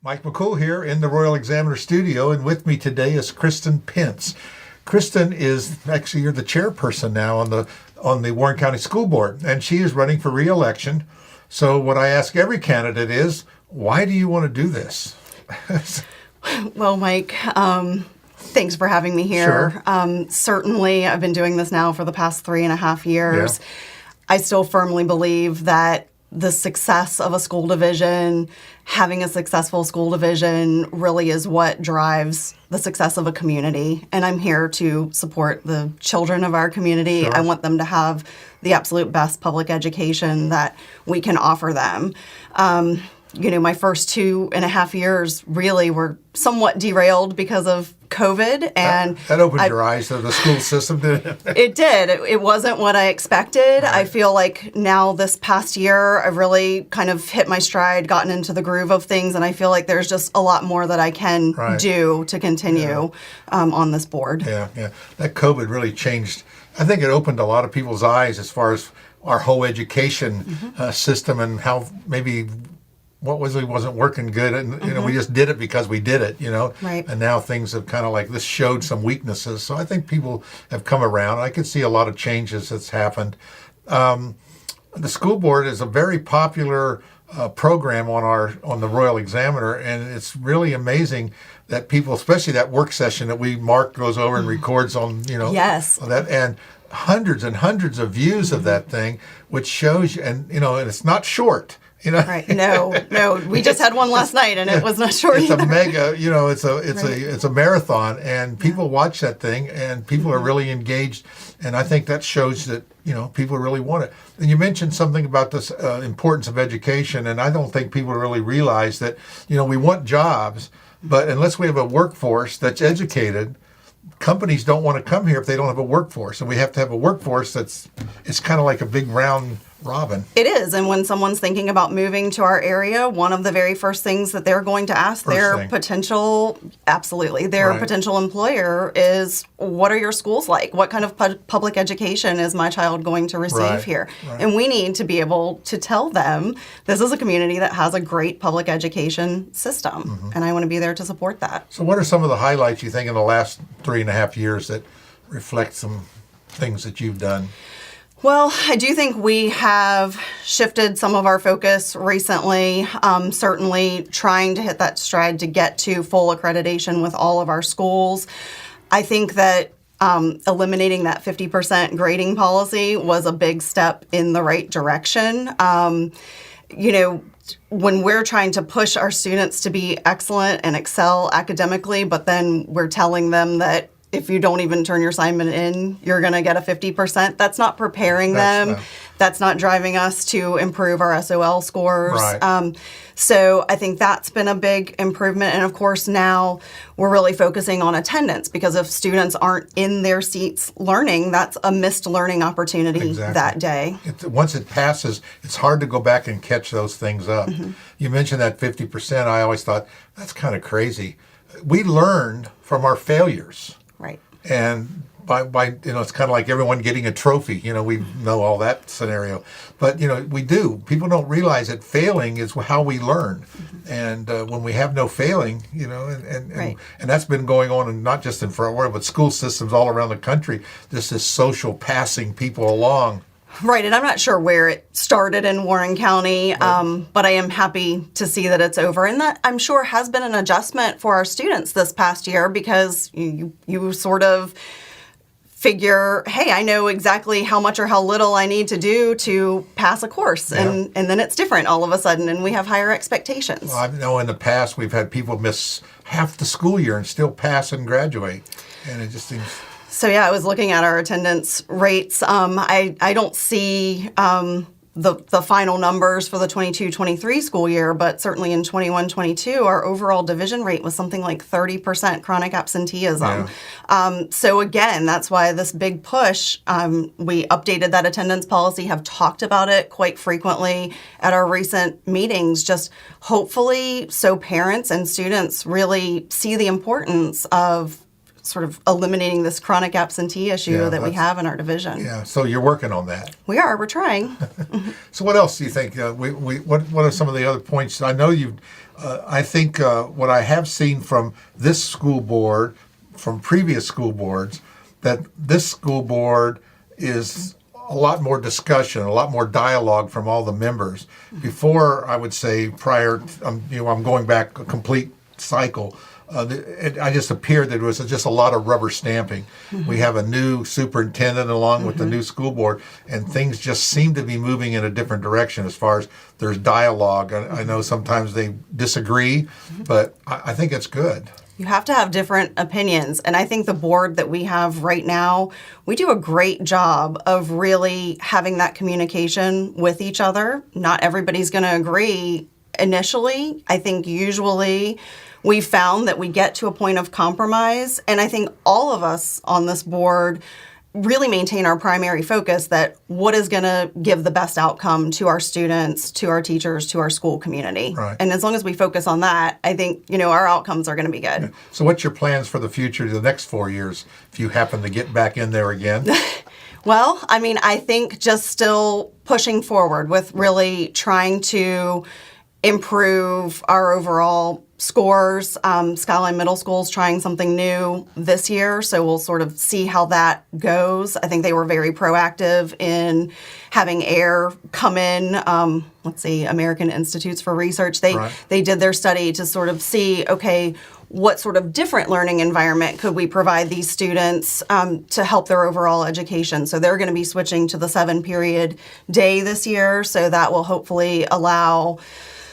Mike McCool here in the Royal Examiner studio, and with me today is Kristen Pence. Kristen is actually you're the chairperson now on the Warren County School Board, and she is running for re-election. So what I ask every candidate is, why do you want to do this? Well, Mike, thanks for having me here. Sure. Certainly, I've been doing this now for the past 3.5 years. Yeah. I still firmly believe that the success of a school division, having a successful school division, really is what drives the success of a community. And I'm here to support the children of our community. Sure. I want them to have the absolute best public education that we can offer them. My first 2.5 years really were somewhat derailed because of COVID. And that opened your eyes to the school system, did it? It did. It wasn't what I expected. Right. I feel like now this past year, I've really kind of hit my stride, gotten into the groove of things, and I feel like there's just a lot more that I can do to continue on this board. Yeah. That COVID really changed. I think it opened a lot of people's eyes as far as our whole education system and how maybe what wasn't working good, and we just did it because we did it, Right. And now things have kind of like this showed some weaknesses. So I think people have come around. I can see a lot of changes that's happened. The school board is a very popular program on the Royal Examiner, and it's really amazing that people, especially that work session that Mark goes over and records on, Yes. on that, and hundreds and hundreds of views of that thing, which shows you, and it's not short. Right. No. We just had one last night, and it was not short It's either. a mega, it's a marathon, and people watch that thing, and people are really engaged, and I think that shows that people really want it. And you mentioned something about this importance of education, and I don't think people really realize that we want jobs, but unless we have a workforce that's educated, companies don't want to come here if they don't have a workforce, and we have to have a workforce it's kind of like a big round robin. It is. And when someone's thinking about moving to our area, one of the very first things that they're going to ask potential employer is, what are your schools like? What kind of public education is my child going to receive here? Right. And we need to be able to tell them this is a community that has a great public education system. And I want to be there to support that. So what are some of the highlights you think in the last 3.5 years that reflect some things that you've done? Well, I do think we have shifted some of our focus recently, certainly trying to hit that stride to get to full accreditation with all of our schools. I think that eliminating that 50% grading policy was a big step in the right direction. When we're trying to push our students to be excellent and excel academically, but then we're telling them that if you don't even turn your assignment in, you're going to get a 50%. That's not preparing them. That's not driving us to improve our SOL scores. Right. So I think that's been a big improvement. And of course, now we're really focusing on attendance, because if students aren't in their seats learning, that's a missed learning opportunity that day. Once it passes, it's hard to go back and catch those things up. You mentioned that 50%. I always thought, that's kind of crazy. We learn from our failures. Right. And by it's kind of like everyone getting a trophy. We know all that scenario, but we do. People don't realize that failing is how we learn, and when we have no failing, and that's been going on, and not just in Fort Worth, but school systems all around the country. This is social passing people along. Right, and I'm not sure where it started in Warren County, but I am happy to see that it's over. And that, I'm sure, has been an adjustment for our students this past year, because you sort of figure, hey, I know exactly how much or how little I need to do to pass a course. And then it's different all of a sudden, and we have higher expectations. Well, I know in the past we've had people miss half the school year and still pass and graduate, and it just seems... So I was looking at our attendance rates. I don't see the final numbers for the 22-23 school year, but certainly in 21-22, our overall division rate was something like 30% chronic absenteeism. So again, that's why this big push, we updated that attendance policy, have talked about it quite frequently at our recent meetings, just hopefully so parents and students really see the importance of sort of eliminating this chronic absentee issue Yeah, that we that's- have in our division. Yeah, so you're working on that. We're trying. So what else do you think? What are some of the other points? I know you. I think what I have seen from this school board, from previous school boards, that this school board is a lot more discussion, a lot more dialogue from all the members. Before, I would say, prior, I'm going back a complete cycle. I just appeared that it was just a lot of rubber stamping. We have a new superintendent along with the new school board, and things just seem to be moving in a different direction as far as there's dialogue. I know sometimes they disagree, but I think it's good. You have to have different opinions. And I think the board that we have right now, we do a great job of really having that communication with each other. Not everybody's going to agree initially. I think usually we found that we get to a point of compromise. And I think all of us on this board really maintain our primary focus that what is going to give the best outcome to our students, to our teachers, to our school community. Right. And as long as we focus on that, I think, our outcomes are going to be good. So what's your plans for the future, the next 4 years, if you happen to get back in there again? Well, I think just still pushing forward with really trying to improve our overall scores. Skyline Middle School's trying something new this year, so we'll sort of see how that goes. I think they were very proactive in having AIR come in. Let's see, American Institutes for Research. They did their study to sort of see, okay, what sort of different learning environment could we provide these students to help their overall education. So they're going to be switching to the 7-period day this year, so that will hopefully allow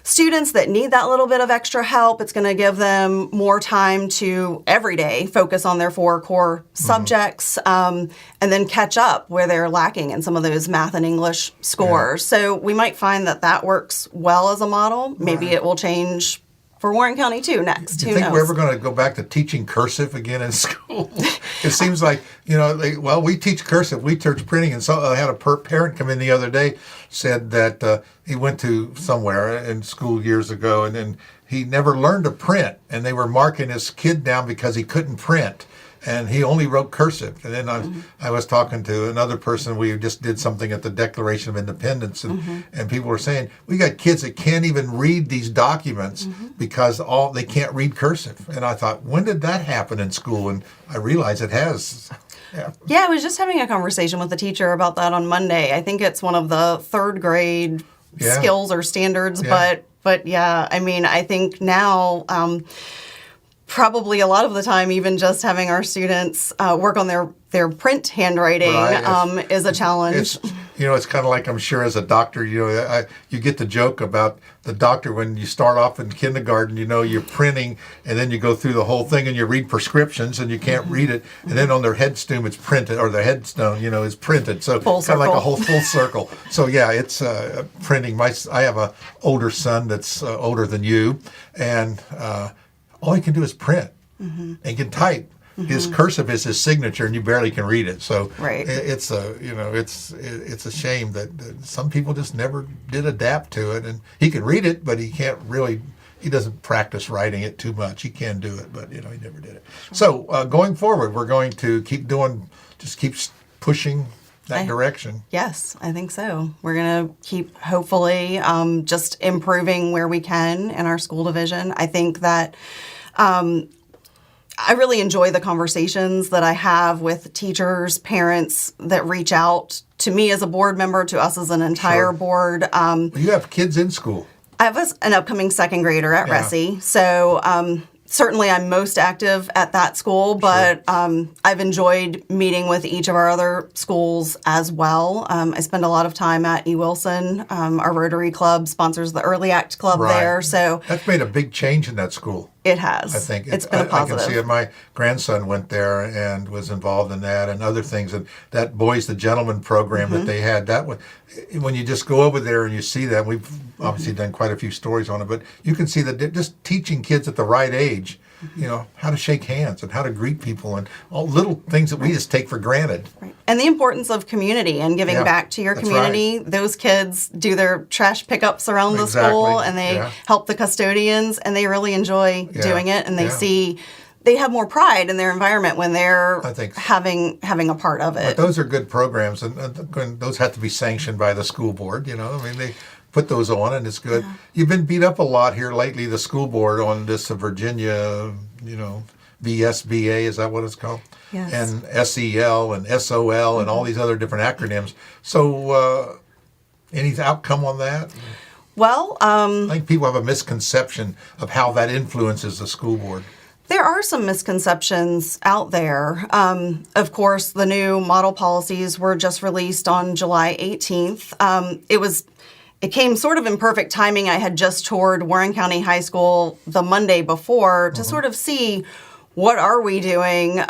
students that need that little bit of extra help. It's going to give them more time to every day focus on their 4 core subjects and then catch up where they're lacking in some of those math and English scores. Yeah. So we might find that works well as a model. Maybe it will change for Warren County too next. Do you think we're ever going to go back to teaching cursive again in school? It seems like, we teach cursive, we teach printing, and so I had a parent come in the other day, said that he went to somewhere in school years ago, and then he never learned to print, and they were marking his kid down because he couldn't print. And he only wrote cursive. And then I was talking to another person. We just did something at the Declaration of Independence, and people were saying, we got kids that can't even read these documents because they can't read cursive. And I thought, when did that happen in school? And I realized it has. Yeah, I was just having a conversation with a teacher about that on Monday. I think it's one of the 3rd grade skills or standards. Yeah. But yeah, I think now probably a lot of the time, even just having our students work on their print handwriting is a challenge. It's kind of like, I'm sure as a doctor, you get the joke about the doctor when you start off in kindergarten, you're printing, and then you go through the whole thing and you read prescriptions and you can't read it, and then on their headstone it's printed, or their headstone, is printed. So full it's kind of like a whole full circle. So yeah, it's printing. I have a older son that's older than you, and all he can do is print and can type. His cursive is his signature, and you barely can read it. So it's a shame that some people just never did adapt to it. And he can read it, but he can't really. He doesn't practice writing it too much. He can do it, but he never did it. So going forward, we're going to keep pushing that direction. Yes, I think so. We're going to keep, hopefully, just improving where we can in our school division. I think that I really enjoy the conversations that I have with teachers, parents that reach out to me as a board member, to us as an entire board. You have kids in school. I have an upcoming 2nd grader at Resi, so certainly I'm most active at that school, but I've enjoyed meeting with each of our other schools as well. I spend a lot of time at E. Wilson. Our Rotary Club sponsors the Early Act Club there. So that's made a big change in that school. It has. I think it's been a positive. I can see it. My grandson went there and was involved in that and other things. And that Boys the Gentleman program that they had, that one, when you just go over there and you see that, we've obviously done quite a few stories on it, but you can see that just teaching kids at the right age, how to shake hands and how to greet people and all little things that we just take for granted. Right. And the importance of community and giving back to your community. Right. Those kids do their trash pickups around the school, and they help the custodians, and they really enjoy doing it, and they see they have more pride in their environment when they're I think so. having a part of But it. those are good programs, and those have to be sanctioned by the school board. I mean, they put those on, and it's good. You've been beat up a lot here lately, the school board, on this Virginia, VSBA, is that what it's called? Yes. And SEL and SOL and all these other different acronyms. So, any outcome on that? Well, I think people have a misconception of how that influences the school board. there are some misconceptions out there. Of course, the new model policies were just released on July 18th. It came sort of in perfect timing. I had just toured Warren County High School the Monday before to sort of see what are we doing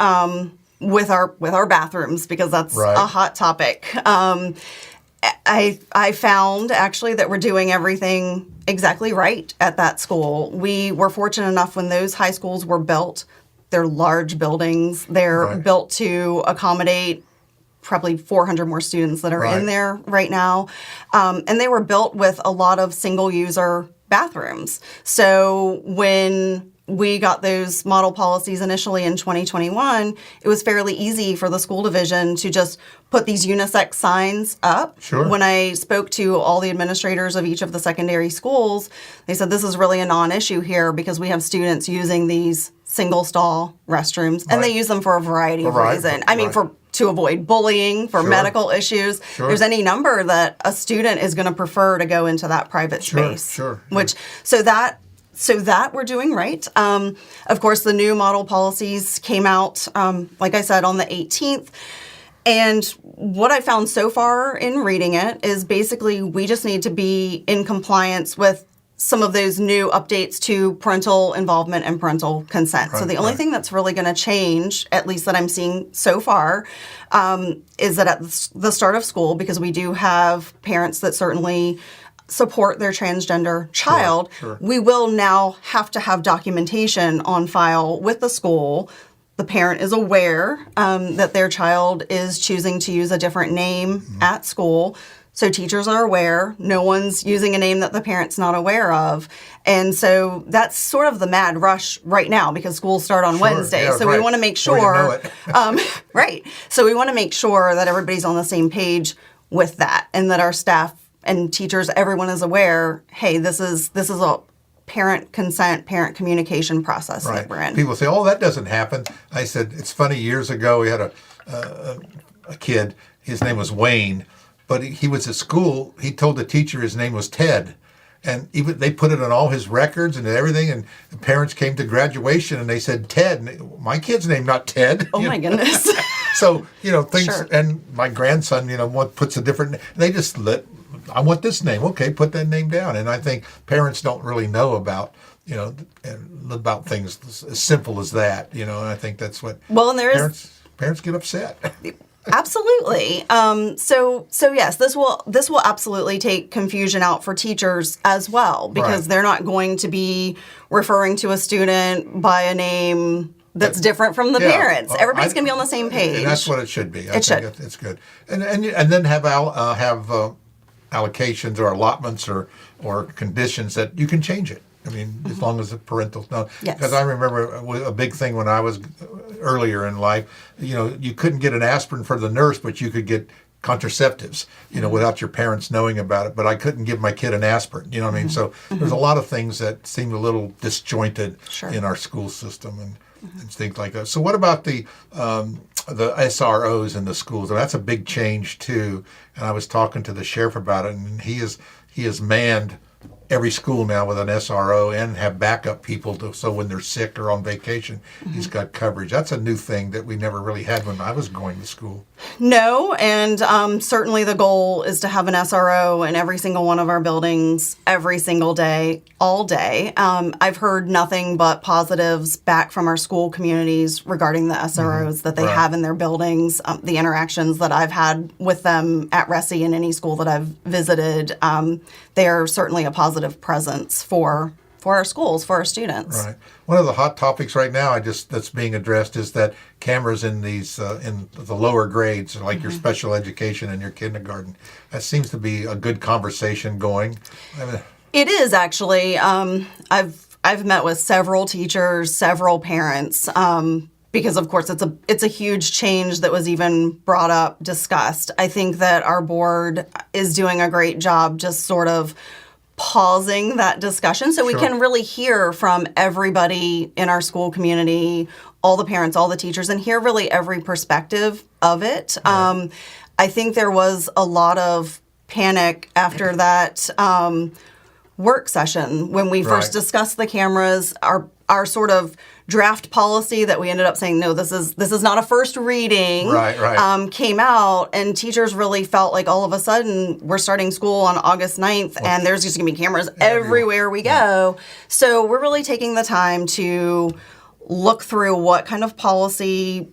with our bathrooms, because that's Right. a hot topic. I found actually that we're doing everything exactly right at that school. We were fortunate enough when those high schools were built. They're large buildings. They're Right. built to accommodate probably 400 more students that are Right. in there right now. And they were built with a lot of single-user bathrooms. So when we got those model policies initially in 2021, it was fairly easy for the school division to just put these unisex signs up. Sure. When I spoke to all the administrators of each of the secondary schools, they said this is really a non-issue here because we have students using these single-stall restrooms, and they Right. use them for a variety of Right. reasons. I mean, Right. to avoid bullying, for Sure. medical issues. Sure. There's any number that a student is going to prefer to go into that private Sure, space. sure. So that we're doing right. Of course, the new model policies came out, like I said, on the 18th. And what I found so far in reading it is basically we just need to be in compliance with some of those new updates to parental involvement and parental consent. So Right, the only right. thing that's really going to change, at least that I'm seeing so far, is that at the start of school, because we do have parents that certainly support their transgender child, sure. we will now have to have documentation on file with the school. The parent is aware that their child is choosing to use a different name at school. So teachers are aware. No one's using a name that the parent's not aware of. And so that's sort of the mad rush right now because schools start on Wednesday. Yeah, so right. we want to make Before you sure, know it. right. So we want to make sure that everybody's on the same page with that and that our staff and teachers, everyone is aware, hey, this is a parent consent, parent communication process Right. that we're in. People say, "Oh, that doesn't happen." I said, "It's funny. Years ago, we had a kid. His name was Wayne, but he was at school. He told the teacher his name was Ted, and even they put it on all his records and everything. And the parents came to graduation and they said Ted. And my kid's name not Ted. Oh my goodness. So things. Sure. And my grandson, puts a different. They just I want this name. Okay, put that name down. And I think parents don't really know about about things as simple as that. And I think that's what Well, and there is parents get upset. absolutely. So yes, this will absolutely take confusion out for teachers as well because Right. they're not going to be referring to a student by a name that's different from the Yeah. parents. Everybody's going to be on the same page. And that's what it should be. I It think should. It's good. And then have allocations or allotments or conditions that you can change it. I mean, as long as the parental know. Yes. Because I remember a big thing when I was earlier in life. You couldn't get an aspirin for the nurse, but you could get contraceptives. Without your parents knowing about it. But I couldn't give my kid an aspirin. You know what I mean? So there's a lot of things that seem a little disjointed Sure. in our school system and things like that. So what about the SROs in the schools? And that's a big change too. And I was talking to the sheriff about it, and he has manned every school now with an SRO and have backup people so when they're sick or on vacation, he's got coverage. That's a new thing that we never really had when I was going to school. No, and certainly the goal is to have an SRO in every single one of our buildings every single day, all day. I've heard nothing but positives back from our school communities regarding the SROs that they Right. have in their buildings, the interactions that I've had with them at Resi in any school that I've visited. They are certainly a positive presence for our schools, for our students. Right. One of the hot topics right now, that's being addressed is that cameras in these in the lower grades, like your special education and your kindergarten. That seems to be a good conversation going. I mean, It is actually. I've met with several teachers, several parents, because of course it's a huge change that was even brought up, discussed. I think that our board is doing a great job just sort of pausing that discussion so we Sure. can really hear from everybody in our school community, all the parents, all the teachers, and hear really every perspective of it. I think there was a lot of panic after that work session when we first Right. discussed the cameras, our sort of draft policy that we ended up saying, no, this is not a first reading, Right. came out, and teachers really felt like all of a sudden we're starting school on August 9th and there's just gonna be cameras everywhere we go. So we're really taking the time to look through what kind of policy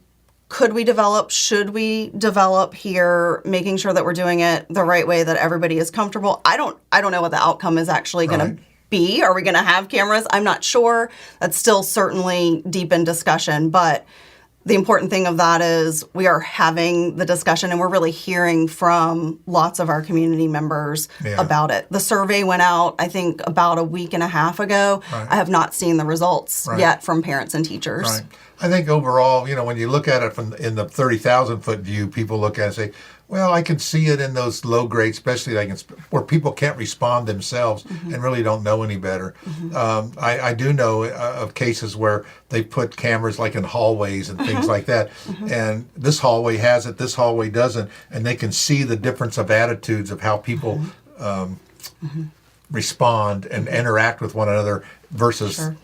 could we develop, should we develop here, making sure that we're doing it the right way, that everybody is comfortable. I don't know what the outcome is actually going Right. to be. Are we going to have cameras? I'm not sure. That's still certainly deep in discussion, but the important thing of that is we are having the discussion and we're really hearing from lots of our community members Yeah. about it. The survey went out, I think, about a week and a half ago. Right. I have not seen the results Right. yet from parents and teachers. Right. I think overall, when you look at it from in the 30,000 foot view, people look at it and say, well, I can see it in those low grades, especially where people can't respond themselves and really don't know any better. I do know of cases where they put cameras like in hallways and things like that. And this hallway has it, this hallway doesn't. And they can see the difference of attitudes of how people respond and interact with one another versus, Sure.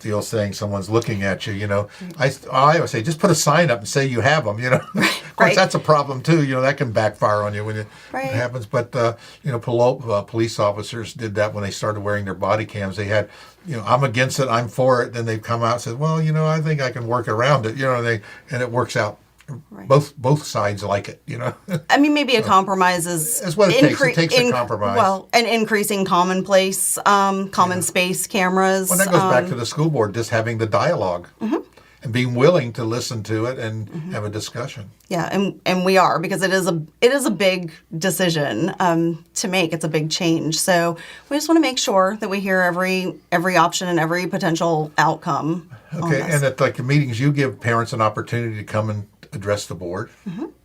the old saying, someone's looking at you, I always say, just put a sign up and say you have them, Of course, Right. that's a problem too, that can backfire on you when it Right. happens. But, police officers did that when they started wearing their body cams. They had, I'm against it, I'm for it. Then they've come out and said, well, I think I can work around it, and it works out. Right. Both sides like it, I mean, maybe a compromise is That's what it takes. It takes a compromise. Well, and increasing commonplace, common space cameras. Well, that goes back to the school board, just having the dialogue and being willing to listen to it and have a discussion. Yeah, and we are, because it is a big decision to make. It's a big change. So we just want to make sure that we hear every option and every potential outcome. Okay, and at the meetings, you give parents an opportunity to come and address the board.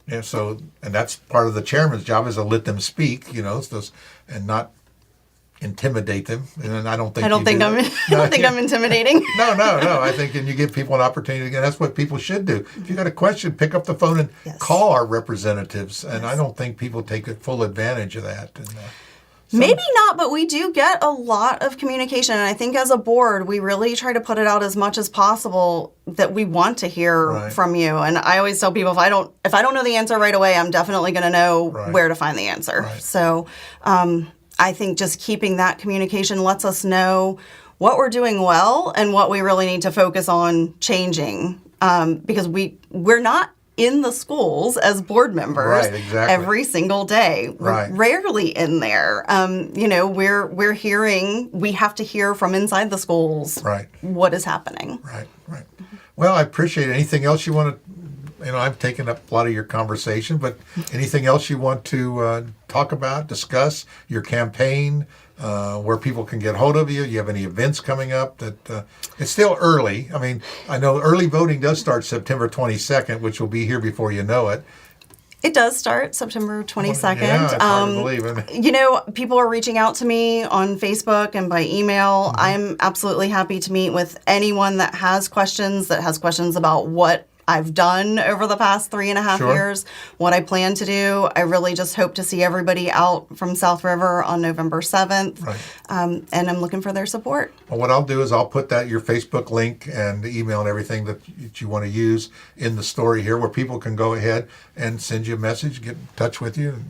And so, and that's part of the chairman's job, is to let them speak, and not intimidate them. And I don't think I don't think I'm intimidating. No. I think, and you give people an opportunity, and that's what people should do. If you got a question, pick up the phone and Yes. call our representatives. And I don't think people take full advantage of that. And, Maybe not, but we do get a lot of communication. And I think as a board, we really try to put it out as much as possible that we want to hear Right. from you. And I always tell people, if I don't know the answer right away, I'm definitely going to know Right. where to find the answer. Right. So I think just keeping that communication lets us know what we're doing well and what we really need to focus on changing. Because we're not in the schools as board members Right, exactly. every single day. We're Right. rarely in there. We're hearing, we have to hear from inside the schools Right. what is happening. Right. Well, I appreciate it. Anything else you want to, I've taken up a lot of your conversation, but anything else you want to talk about, discuss, your campaign, where people can get hold of you? You have any events coming up? That it's still early. I mean, I know early voting does start September 22nd, which will be here before you know it. It does start September 22nd. Yeah, it's hard to believe. People are reaching out to me on Facebook and by email. I'm absolutely happy to meet with anyone that has questions about what I've done over the past 3.5 Sure. years, what I plan to do. I really just hope to see everybody out from South River on November 7th. Right. And I'm looking for their support. Well, what I'll do is I'll put your Facebook link and the email and everything that you want to use in the story here, where people can go ahead and send you a message, get in touch with you, and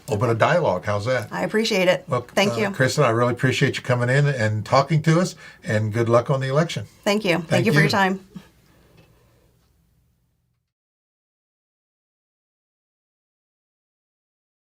open a dialogue. How's that? I appreciate it. Well, Thank you. Kristen, I really appreciate you coming in and talking to us, and good luck on the election. Thank you. Thank you for your time.